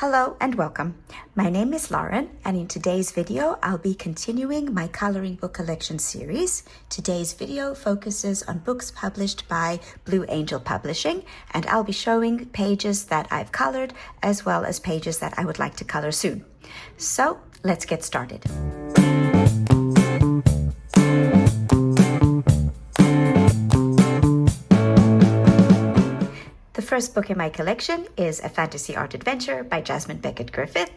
Hello and welcome. My name is Lauren, and in today's video, I'll be continuing my coloring book collection series. Today's video focuses on books published by Blue Angel Publishing, and I'll be showing pages that I've colored as well as pages that I would like to color soon. So let's get started. The first book in my collection is A Fantasy Art Adventure by Jasmine Beckett Griffith,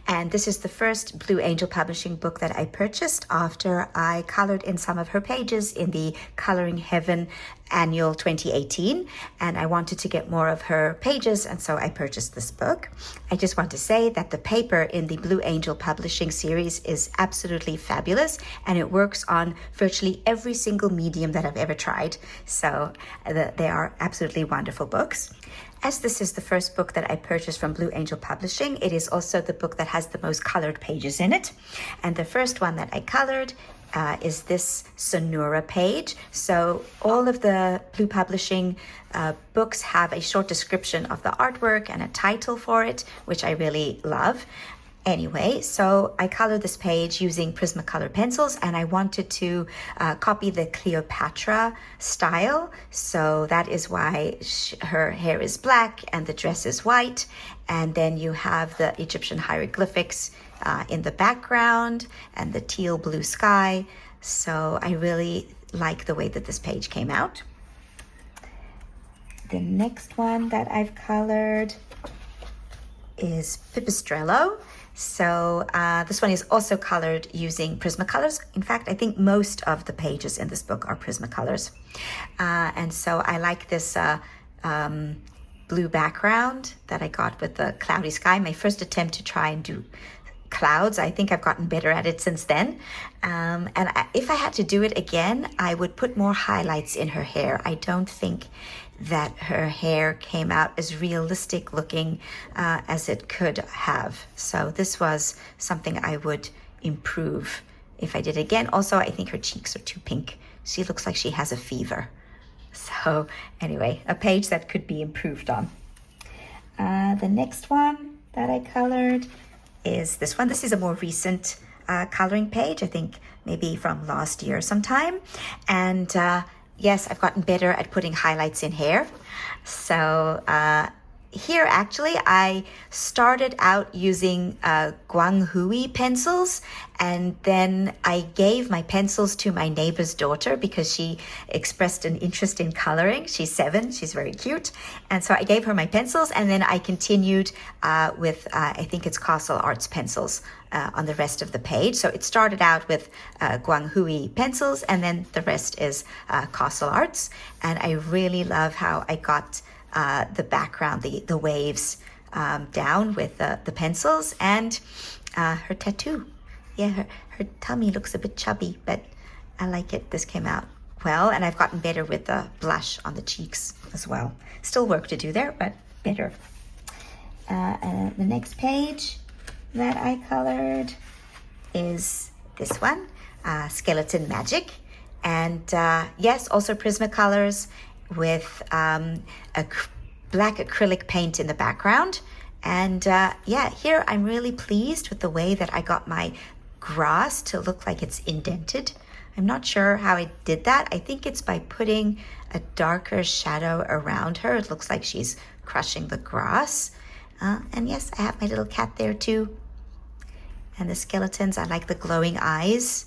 and this is the first Blue Angel Publishing book that I purchased after I colored in some of her pages in the Coloring Heaven Annual 2018, and I wanted to get more of her pages, and so I purchased this book. I just want to say that the paper in the Blue Angel Publishing series is absolutely fabulous, and it works on virtually every single medium that I've ever tried, so they are absolutely wonderful books. As this is the first book that I purchased from Blue Angel Publishing, it is also the book that has the most colored pages in it. And the first one that I colored is this Sonora page. So all of the Blue Publishing books have a short description of the artwork and a title for it, which I really love. Anyway, so I colored this page using Prismacolor pencils, and I wanted to copy the Cleopatra style. So that is why her hair is black and the dress is white. And then you have the Egyptian hieroglyphics in the background and the teal blue sky. So I really like the way that this page came out. The next one that I've colored is Pipistrello. So this one is also colored using Prismacolors. In fact, I think most of the pages in this book are Prismacolors. And so I like this blue background that I got with the cloudy sky. My first attempt to try and do clouds. I think I've gotten better at it since then. If I had to do it again, I would put more highlights in her hair. I don't think that her hair came out as realistic looking as it could have. So this was something I would improve if I did it again. Also, I think her cheeks are too pink. She looks like she has a fever. So anyway, a page that could be improved on. The next one that I colored is this one. This is a more recent coloring page, I think maybe from last year sometime. And yes, I've gotten better at putting highlights in hair. So here actually I started out using Guanghui pencils, and then I gave my pencils to my neighbor's daughter because she expressed an interest in coloring. She's 7, she's very cute. And so I gave her my pencils, and then I continued with, I think it's Castle Arts pencils on the rest of the page. So it started out with Guanghui pencils, and then the rest is Castle Arts. And I really love how I got the background, the waves down with the pencils, and her tattoo. Yeah, her tummy looks a bit chubby, but I like it. This came out well, and I've gotten better with the blush on the cheeks as well. Still work to do there, but better. And the next page that I colored is this one, Skeleton Magic. And yes, also Prismacolors with a black acrylic paint in the background. And yeah, here I'm really pleased with the way that I got my grass to look like it's indented. I'm not sure how I did that. I think it's by putting a darker shadow around her. It looks like she's crushing the grass. And yes, I have my little cat there too. And the skeletons, I like the glowing eyes.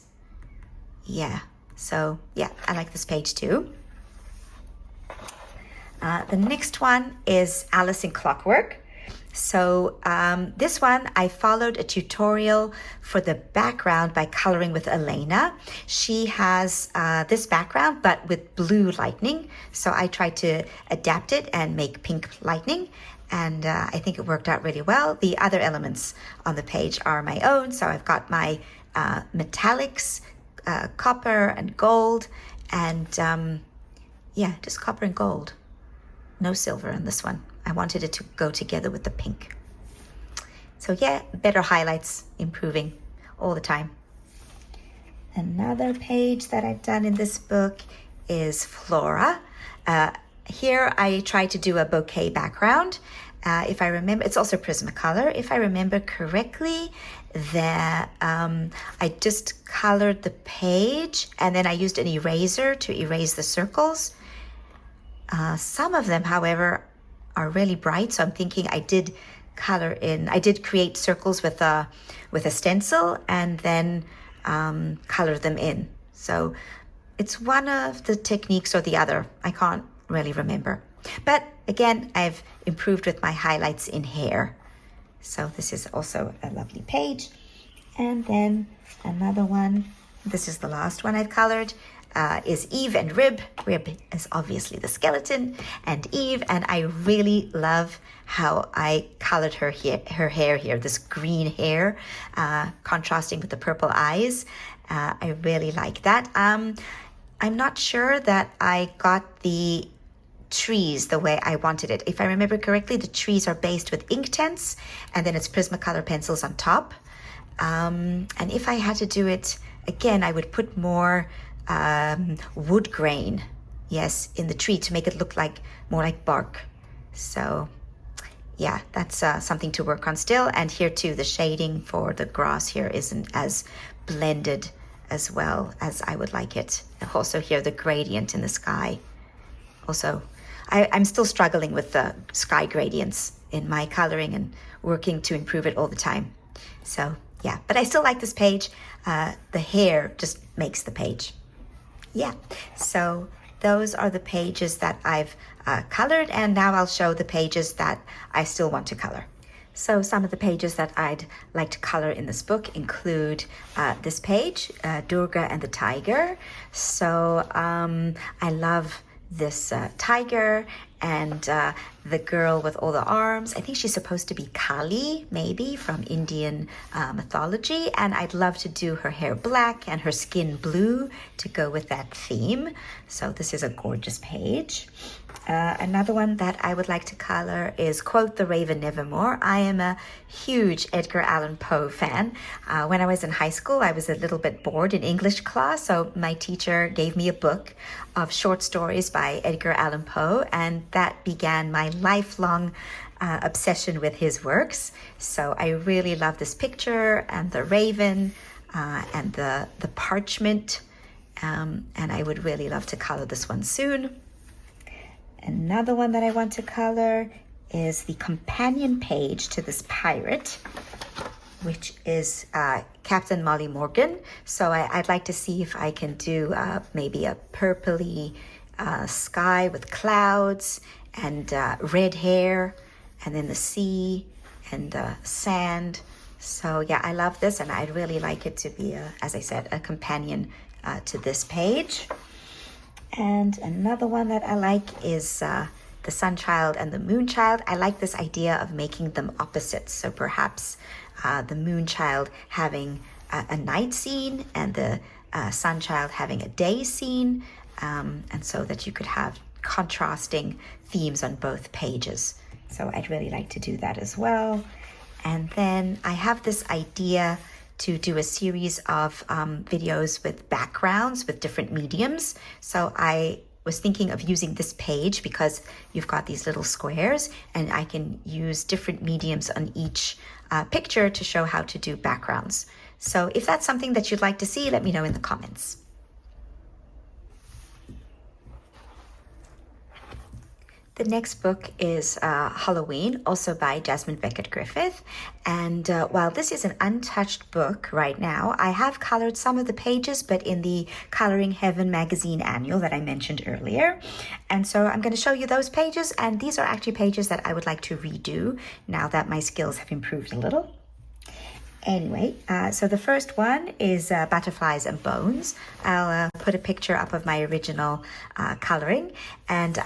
Yeah, so yeah, I like this page too. The next one is Alice in Clockwork. So this one, I followed a tutorial for the background by coloring with Alena. She has this background, but with blue lightning. So I tried to adapt it and make pink lightning. And I think it worked out really well. The other elements on the page are my own. So I've got my metallics, copper and gold, and yeah, just copper and gold. No silver in this one. I wanted it to go together with the pink. So yeah, better highlights, improving all the time. Another page that I've done in this book is Flora. Here I tried to do a bouquet background, if I remember, it's also Prismacolor. If I remember correctly, that I just colored the page and then I used an eraser to erase the circles. Some of them, however, are really bright, so I'm thinking I did create circles with a stencil and then color them in. So it's one of the techniques or the other. I can't really remember. But again, I've improved with my highlights in hair. So this is also a lovely page. And then another one, this is the last one I've colored, is Eve and Rib. Rib is obviously the skeleton and Eve, and I really love how I colored her hair here, this green hair, contrasting with the purple eyes. I really like that. I'm not sure that I got the trees the way I wanted it. If I remember correctly, the trees are based with Inktense, and then it's Prismacolor pencils on top. And if I had to do it again, I would put more wood grain, yes, in the tree to make it look like more like bark. So yeah, that's something to work on still. And here too, the shading for the grass here isn't as blended as well as I would like it. Also here, the gradient in the sky. Also, I'm still struggling with the sky gradients in my coloring and working to improve it all the time. So yeah, but I still like this page. The hair just makes the page. Yeah, so those are the pages that I've colored, and now I'll show the pages that I still want to color. So some of the pages that I'd like to color in this book include this page, Durga and the Tiger. So I love this tiger and the girl with all the arms. I think she's supposed to be Kali, maybe, from Indian mythology. And I'd love to do her hair black and her skin blue to go with that theme. So this is a gorgeous page. Another one that I would like to color is Quote the Raven Nevermore. I am a huge Edgar Allan Poe fan. When I was in high school, I was a little bit bored in English class, so my teacher gave me a book of short stories by Edgar Allan Poe, and that began my lifelong obsession with his works. So I really love this picture and the raven and the parchment, and I would really love to color this one soon. Another one that I want to color is the companion page to this pirate, which is Captain Molly Morgan. So I'd like to see if I can do maybe a purpley sky with clouds and red hair, and then the sea and the sand. So yeah, I love this, and I'd really like it to be, as I said, a companion to this page. And another one that I like is the Sun Child and the Moon Child. I like this idea of making them opposites. So perhaps the Moon Child having a night scene and the Sun Child having a day scene. And so that you could have contrasting themes on both pages. So I'd really like to do that as well. And then I have this idea to do a series of videos with backgrounds with different mediums. So I was thinking of using this page because you've got these little squares, and I can use different mediums on each picture to show how to do backgrounds. So if that's something that you'd like to see, let me know in the comments. The next book is Halloween, also by Jasmine Beckett Griffith. And while this is an untouched book right now, I have colored some of the pages, but in the Coloring Heaven magazine annual that I mentioned earlier. And so I'm going to show you those pages. And these are actually pages that I would like to redo now that my skills have improved a little. Anyway, so the first one is Butterflies and Bones. I'll put a picture up of my original coloring. And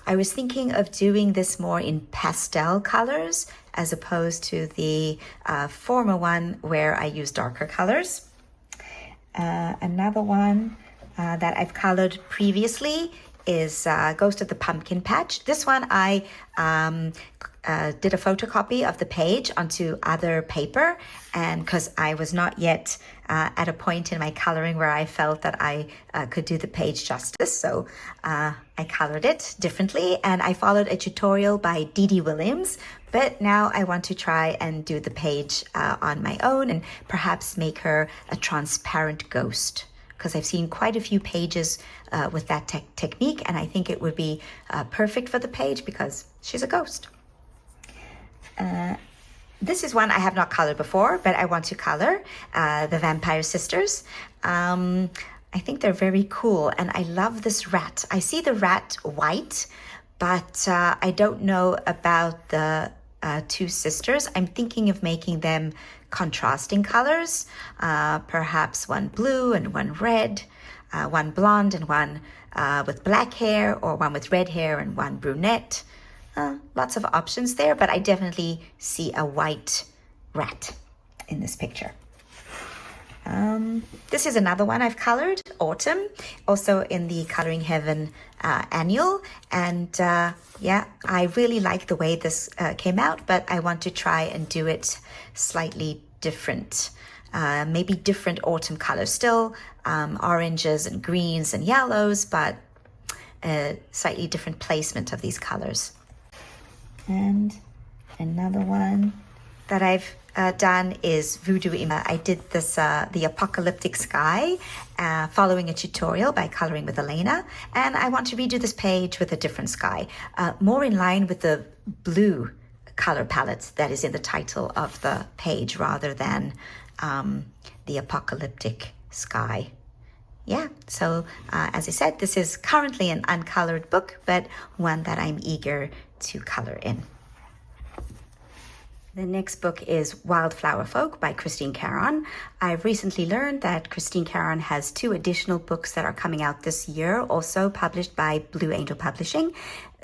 I was thinking of doing this more in pastel colors as opposed to the former one where I use darker colors. Another one that I've colored previously is Ghost of the Pumpkin Patch. This one I did a photocopy of the page onto other paper, and because I was not yet at a point in my coloring where I felt that I could do the page justice, so I colored it differently, and I followed a tutorial by Dee Williams, but now I want to try and do the page on my own and perhaps make her a transparent ghost, because I've seen quite a few pages with that technique, and I think it would be perfect for the page because she's a ghost. This is one I have not colored before, but I want to color, the Vampire Sisters. I think they're very cool, and I love this rat. I see the rat white, but I don't know about the two sisters. I'm thinking of making them contrasting colors, perhaps one blue and one red, one blonde and one with black hair, or one with red hair and one brunette. Lots of options there, but I definitely see a white rat in this picture. This is another one I've colored, Autumn, also in the Coloring Heaven annual. And yeah, I really like the way this came out, but I want to try and do it slightly different. Maybe different autumn colors, still oranges and greens and yellows, but a slightly different placement of these colors. And another one that I've done is Voodoo. I did this, the Apocalyptic Sky, following a tutorial by Coloring with Alena. And I want to redo this page with a different sky, more in line with the blue color palette that is in the title of the page rather than the Apocalyptic Sky. Yeah, so as I said, this is currently an uncolored book, but one that I'm eager to color in. The next book is Wildflower Folk by Christine Karron. I've recently learned that Christine Karron has 2 additional books that are coming out this year, also published by Blue Angel Publishing.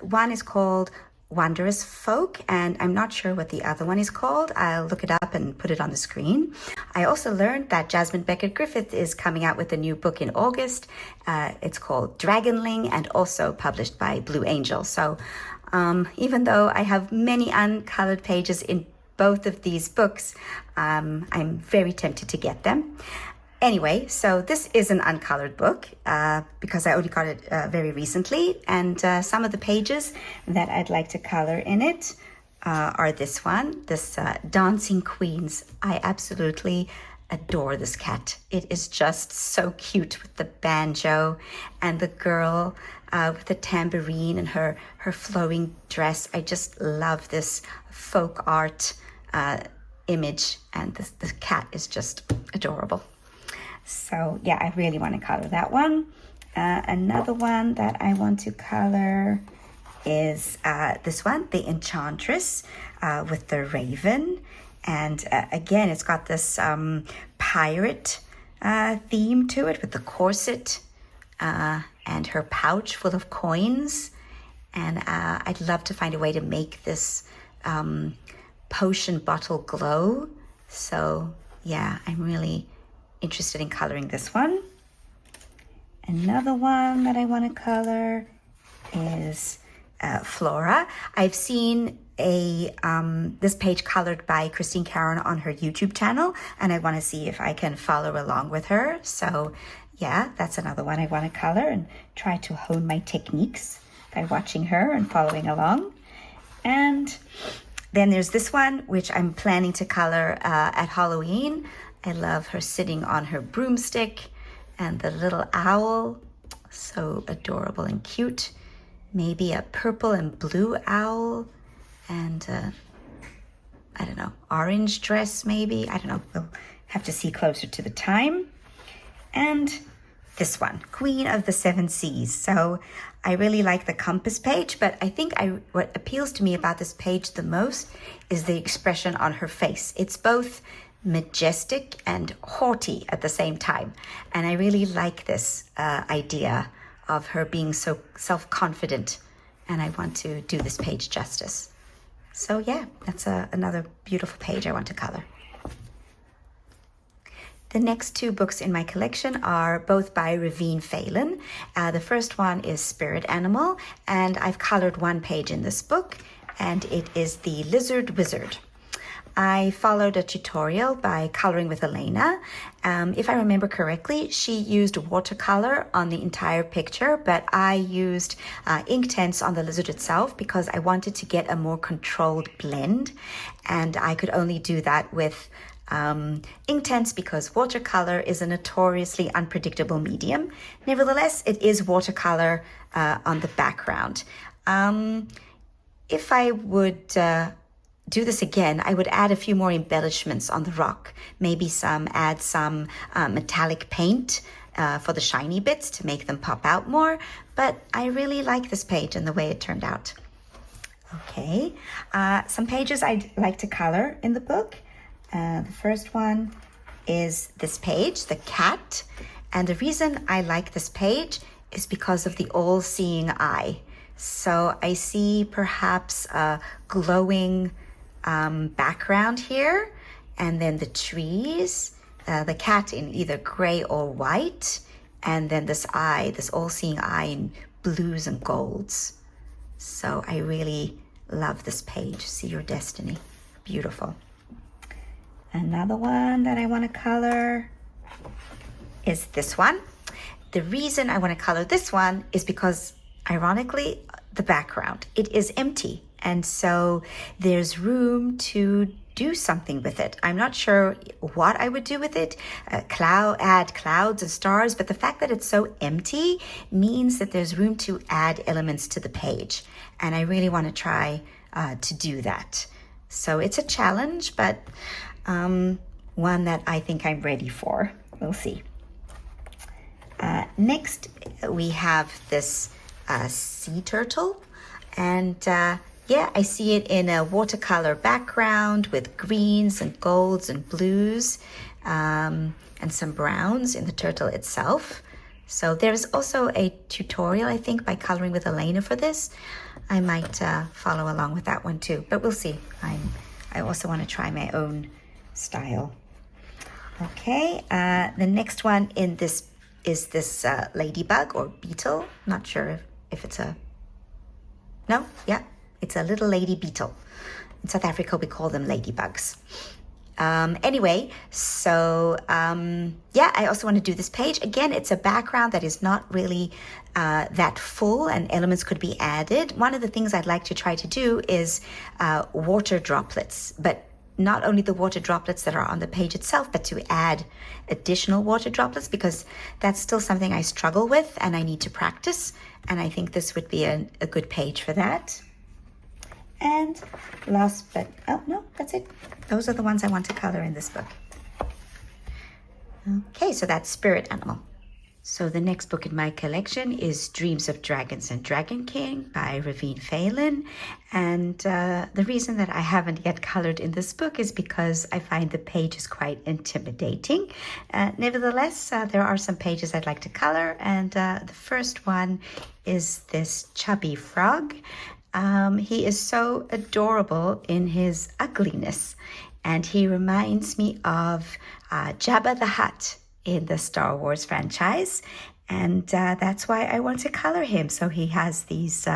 One is called Wondrous Folk, and I'm not sure what the other one is called. I'll look it up and put it on the screen. I also learned that Jasmine Beckett Griffith is coming out with a new book in August. It's called Dragonling and also published by Blue Angel. So even though I have many uncolored pages in both of these books, I'm very tempted to get them. Anyway, so this is an uncolored book because I only got it very recently, and some of the pages that I'd like to color in it are this one, this Dancing Queens. I absolutely adore this cat. It is just so cute with the banjo and the girl with the tambourine and her flowing dress. I just love this folk art image, and the cat is just adorable. So yeah, I really want to color that one. Another one that I want to color is this one, The Enchantress, with the Ravynne. And again, it's got this pirate theme to it with the corset and her pouch full of coins. And I'd love to find a way to make this potion bottle glow. So yeah, I'm really interested in coloring this one. Another one that I want to color is Flora. I've seen this page colored by Christine Karron on her YouTube channel, and I want to see if I can follow along with her. So yeah, that's another one I want to color and try to hone my techniques by watching her and following along. And then there's this one, which I'm planning to color at Halloween. I love her sitting on her broomstick and the little owl, so adorable and cute. Maybe a purple and blue owl and I don't know, orange dress maybe. I don't know, we'll have to see closer to the time. And this one, Queen of the Seven Seas. So I really like the compass page, but I think what appeals to me about this page the most is the expression on her face. It's both majestic and haughty at the same time. And I really like this idea of her being so self-confident, and I want to do this page justice. So yeah, that's another beautiful page I want to color. The next 2 books in my collection are both by Ravynne Phelan. The first one is Spirit Animal, and I've colored one page in this book. and it is the Lizard Wizard. I followed a tutorial by Coloring with Alena. If I remember correctly, she used watercolor on the entire picture, but I used Inktense on the lizard itself because I wanted to get a more controlled blend, and I could only do that with Inktense because watercolor is a notoriously unpredictable medium. Nevertheless, it is watercolor on the background. If I would do this again, I would add a few more embellishments on the rock. Maybe add some metallic paint for the shiny bits to make them pop out more. But I really like this page and the way it turned out. Okay, some pages I'd like to color in the book. The first one is this page, the cat. And the reason I like this page is because of the all-seeing eye. So I see perhaps a glowing background here, and then the trees, the cat in either gray or white, and then this eye, this all-seeing eye in blues and golds. So I really love this page. See Your Destiny. Beautiful. Another one that I want to color is this one. The reason I want to color this one is because, ironically, the background, it is empty. And so there's room to do something with it. I'm not sure what I would do with it, add clouds and stars, but the fact that it's so empty means that there's room to add elements to the page. And I really want to try to do that. So it's a challenge, but one that I think I'm ready for. We'll see. Next, we have this sea turtle. And yeah, I see it in a watercolor background with greens and golds and blues and some browns in the turtle itself. So there's also a tutorial, I think, by Coloring with Alena for this. I might follow along with that one too, but we'll see. I also want to try my own style. Okay, the next one in this is this ladybug or beetle. Not sure if it's a... No? Yeah, it's a little lady beetle. In South Africa, we call them ladybugs. Anyway, so yeah, I also want to do this page. Again, it's a background that is not really that full and elements could be added. One of the things I'd like to try to do is water droplets, but not only the water droplets that are on the page itself, but to add additional water droplets, because that's still something I struggle with and I need to practice. And I think this would be a good page for that. And last but, oh no, that's it. Those are the ones I want to color in this book. Okay, so that's Spirit Animal. So the next book in my collection is Dreams of Dragons and Dragon King by Ravynne Phelan. And the reason that I haven't yet colored in this book is because I find the pages quite intimidating. Nevertheless, there are some pages I'd like to color. And the first one is this chubby frog. He is so adorable in his ugliness. And he reminds me of Jabba the Hutt in the Star Wars franchise, and that's why I want to color him. So he has these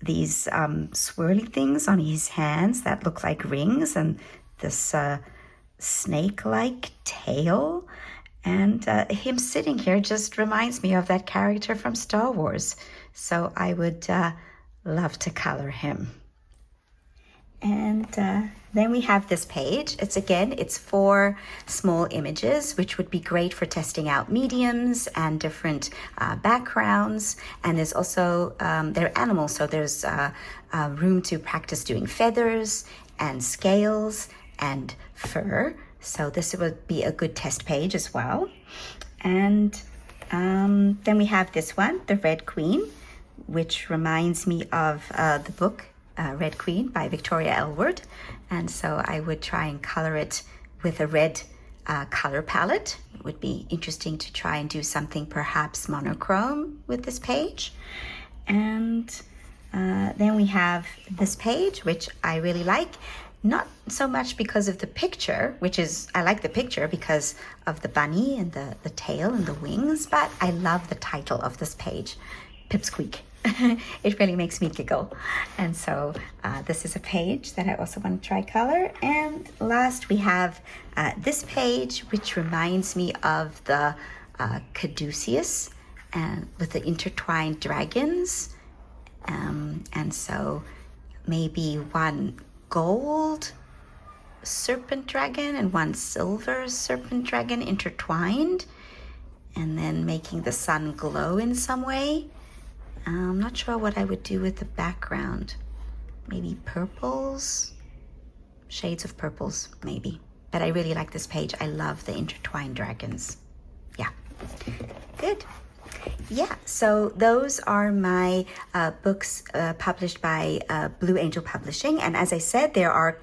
swirly things on his hands that look like rings, and this snake-like tail, and him sitting here just reminds me of that character from Star Wars. So I would love to color him. And then we have this page. It's 4 small images, which would be great for testing out mediums and different backgrounds. And there's also, they're animals, so there's room to practice doing feathers and scales and fur. So this would be a good test page as well. And then we have this one, the Red Queen, which reminds me of the book Red Queen by Victoria Elwood, and so I would try and color it with a red color palette. It would be interesting to try and do something perhaps monochrome with this page. And then we have this page, which I really like, not so much because of the picture, I like the picture because of the bunny and the tail and the wings, but I love the title of this page, Pipsqueak. It really makes me giggle. And so this is a page that I also want to try color. And last we have this page, which reminds me of the caduceus and with the intertwined dragons. And so maybe one gold serpent dragon and one silver serpent dragon intertwined, and then making the sun glow in some way. I'm not sure what I would do with the background. Maybe purples, shades of purples maybe. But I really like this page. I love the intertwined dragons. Yeah, good. Yeah, so those are my books published by Blue Angel Publishing. And as I said, there are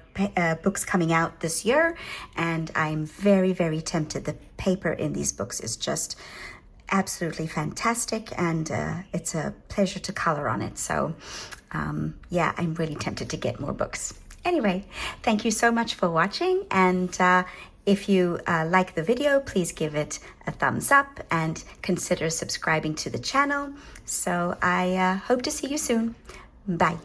books coming out this year, and I'm very, very tempted. The paper in these books is just absolutely fantastic, and it's a pleasure to color on it. So yeah, I'm really tempted to get more books. Anyway, thank you so much for watching, and if you like the video, please give it a thumbs up and consider subscribing to the channel. So I hope to see you soon. Bye.